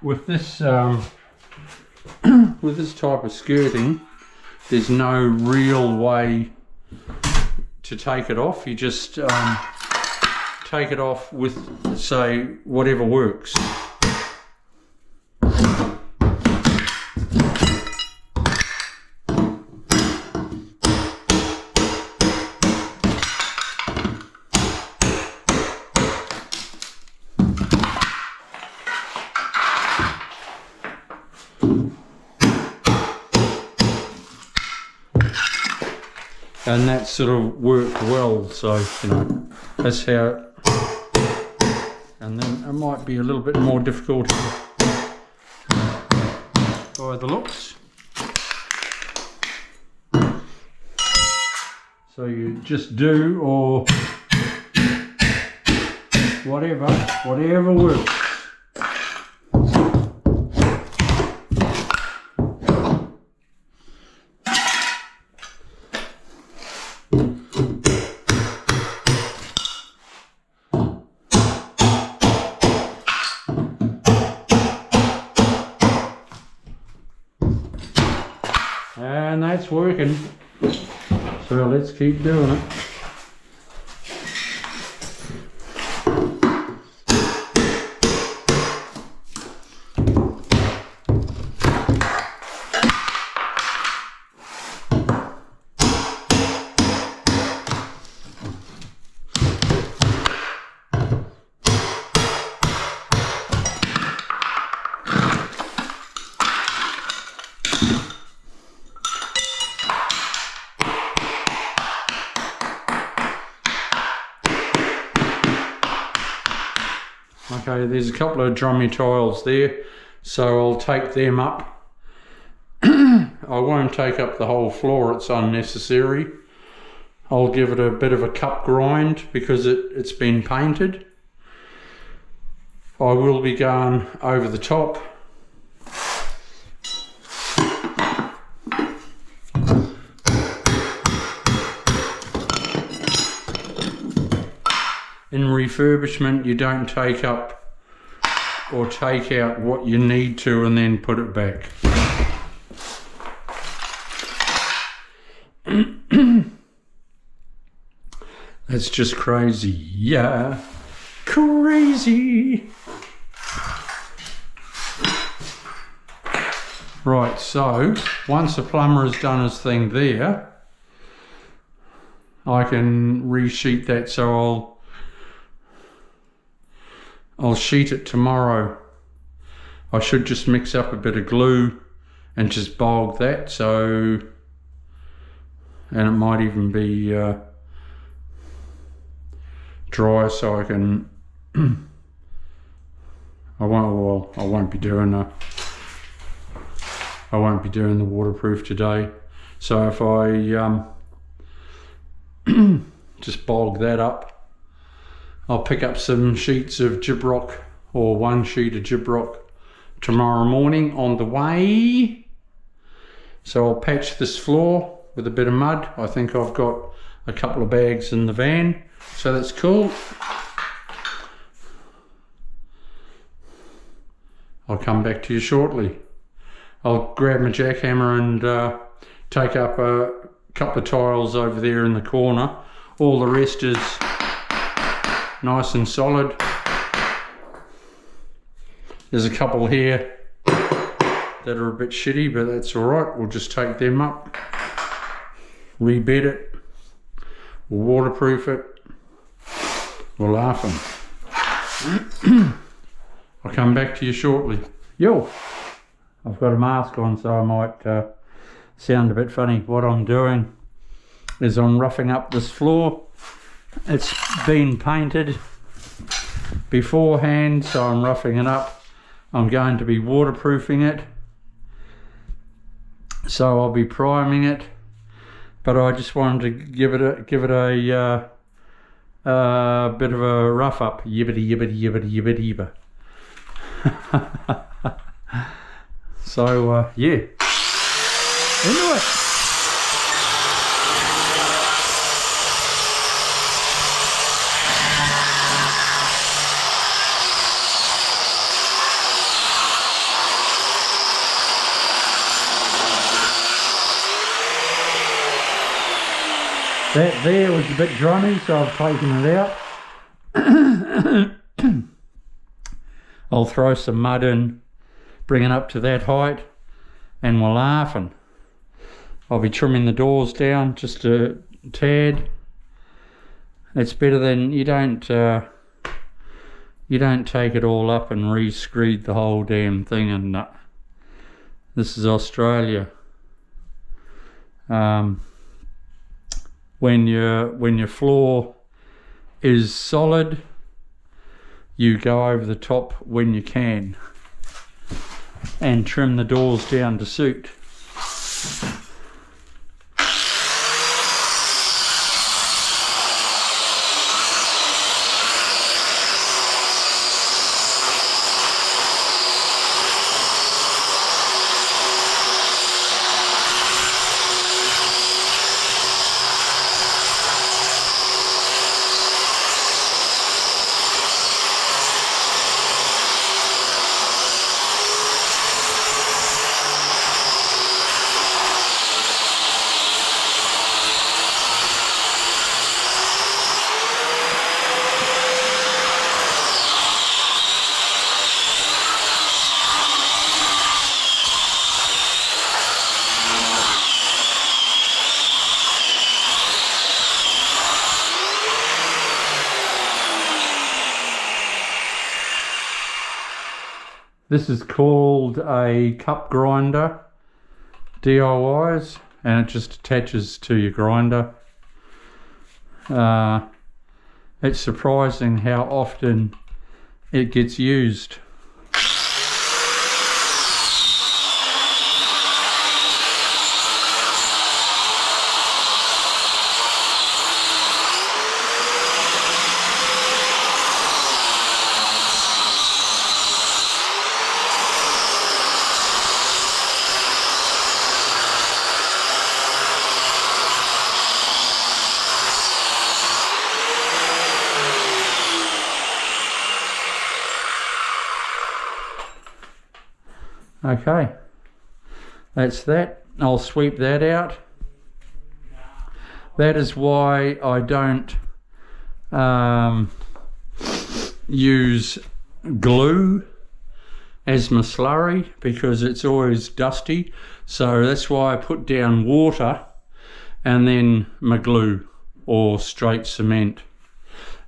with this with this type of skirting, there's no real way to take it off. You just take it off with, say, whatever works. And that sort of worked well, so you know, that's how. And then it might be a little bit more difficult by the looks. So you just do, or whatever works. And that's working, so let's keep doing it. Okay, there's a couple of drummy tiles there, so I'll take them up. I won't take up the whole floor, it's unnecessary. I'll give it a bit of a cup grind because it's been painted. I will be going over the top. In refurbishment, you don't take up or take out what you need to and then put it back. That's just crazy. Yeah, crazy. Right, so once the plumber has done his thing there, I can resheet that, so I'll sheet it tomorrow. I should just mix up a bit of glue and just bulb that, so, and it might even be dry, so I can I won't be doing the waterproof today, so if I just bulb that up, I'll pick up some sheets of Gyprock, or one sheet of Gyprock, tomorrow morning on the way. So I'll patch this floor with a bit of mud. I think I've got a couple of bags in the van, so that's cool. I'll come back to you shortly. I'll grab my jackhammer and take up a couple of tiles over there in the corner. All the rest is nice and solid. There's a couple here that are a bit shitty, but that's alright. We'll just take them up, rebed it, we'll waterproof it, we'll laugh them. I'll come back to you shortly. Yo, I've got a mask on, so I might sound a bit funny. What I'm doing is I'm roughing up this floor. It's been painted beforehand, so I'm roughing it up. I'm going to be waterproofing it, so I'll be priming it, but I just wanted to give it a bit of a rough up. Yibbity yibbity yibbity yibbity yibba. So yeah, into it. That there was a bit drummy, so I've taken it out. I'll throw some mud in, bring it up to that height, and we're laughing. I'll be trimming the doors down just a tad. It's better than you don't take it all up and re-screed the whole damn thing. And this is Australia. When your floor is solid, you go over the top when you can and trim the doors down to suit. This is called a cup grinder, DIYs, and it just attaches to your grinder. It's surprising how often it gets used. Okay, that's that. I'll sweep that out. That is why I don't use glue as my slurry, because it's always dusty. So that's why I put down water and then my glue or straight cement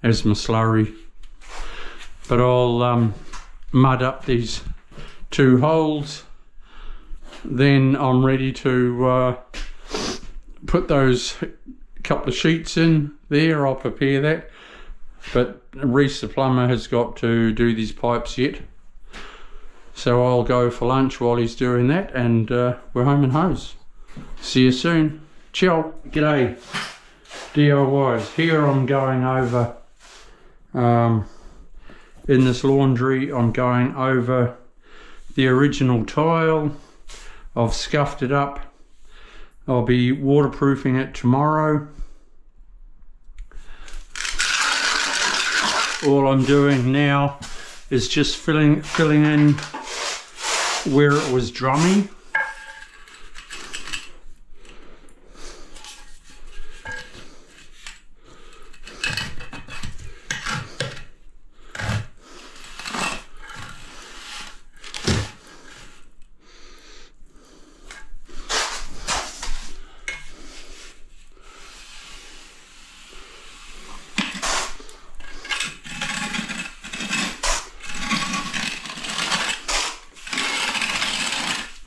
as my slurry. But I'll mud up these 2 holes, then I'm ready to put those couple of sheets in there. I'll prepare that, but Reese the plumber has got to do these pipes yet, so I'll go for lunch while he's doing that, and we're home and hose. See you soon. Ciao. G'day DIYs. Here I'm going over in this laundry, I'm going over the original tile. I've scuffed it up. I'll be waterproofing it tomorrow. All I'm doing now is just filling in where it was drummy.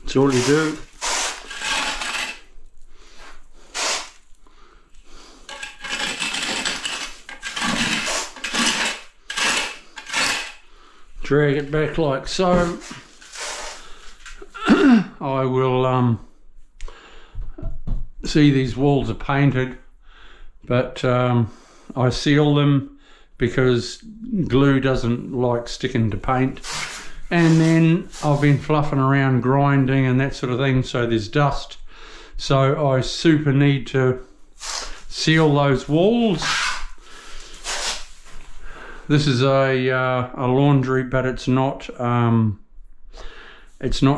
That's all you do. Drag it back like so. I will see these walls are painted, but I seal them because glue doesn't like sticking to paint. And then I've been fluffing around grinding and that sort of thing, so there's dust. So I super need to seal those walls. This is a laundry, but it's not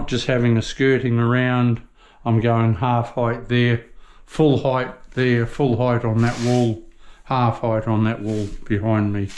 just having a skirting around. I'm going half height there full height there, full height on that wall, half height on that wall behind me.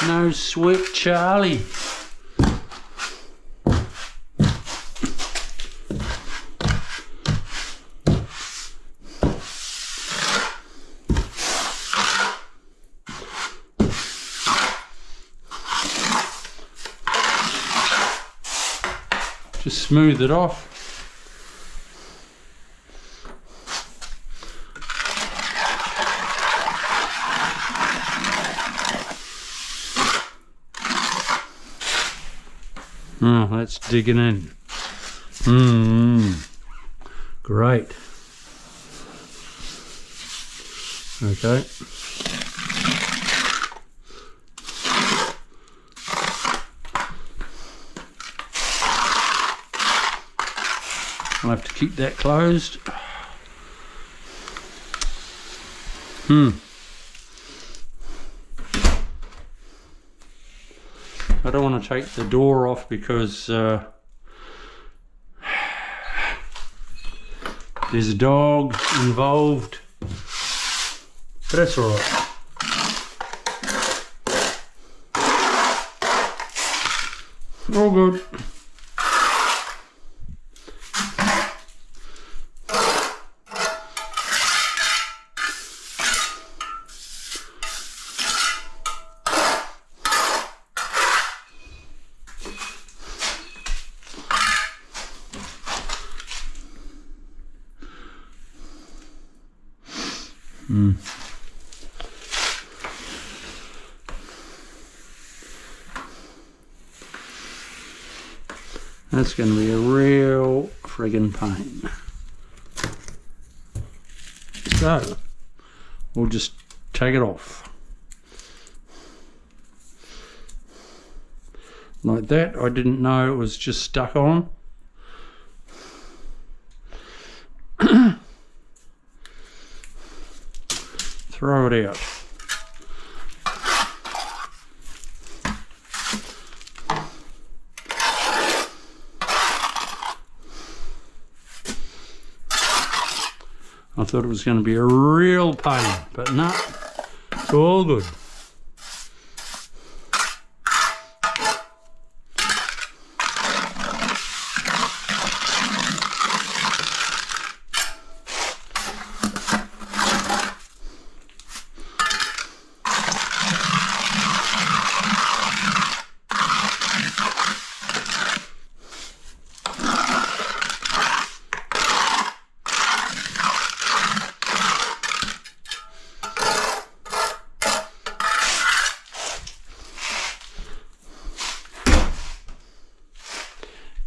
No sweat, Charlie. Just smooth it off. Oh, that's digging in. Great. Okay. I'll have to keep that closed. I don't want to take the door off because there's a dog involved, but that's all right. All good. That's going to be a real friggin' pain. So, we'll just take it off. Like that. I didn't know it was just stuck on. Throw it out. I thought it was going to be a real pain, but no, it's all good.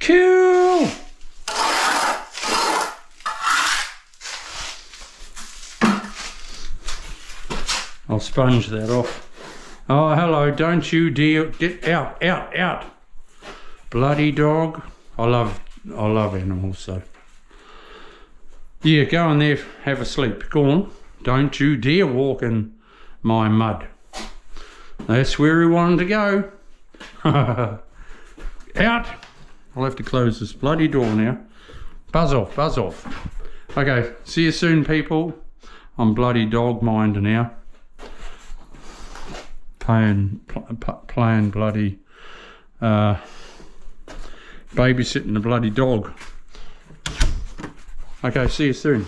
Cool. I'll sponge that off. Oh, hello, don't you dare get out, out, out. Bloody dog. I love animals, so. Yeah, go in there, have a sleep. Go on. Don't you dare walk in my mud. That's where he wanted to go. Out. I'll have to close this bloody door now. Buzz off, buzz off. Okay, see you soon, people. I'm bloody dog minder now. Playing bloody babysitting the bloody dog. Okay, see you soon.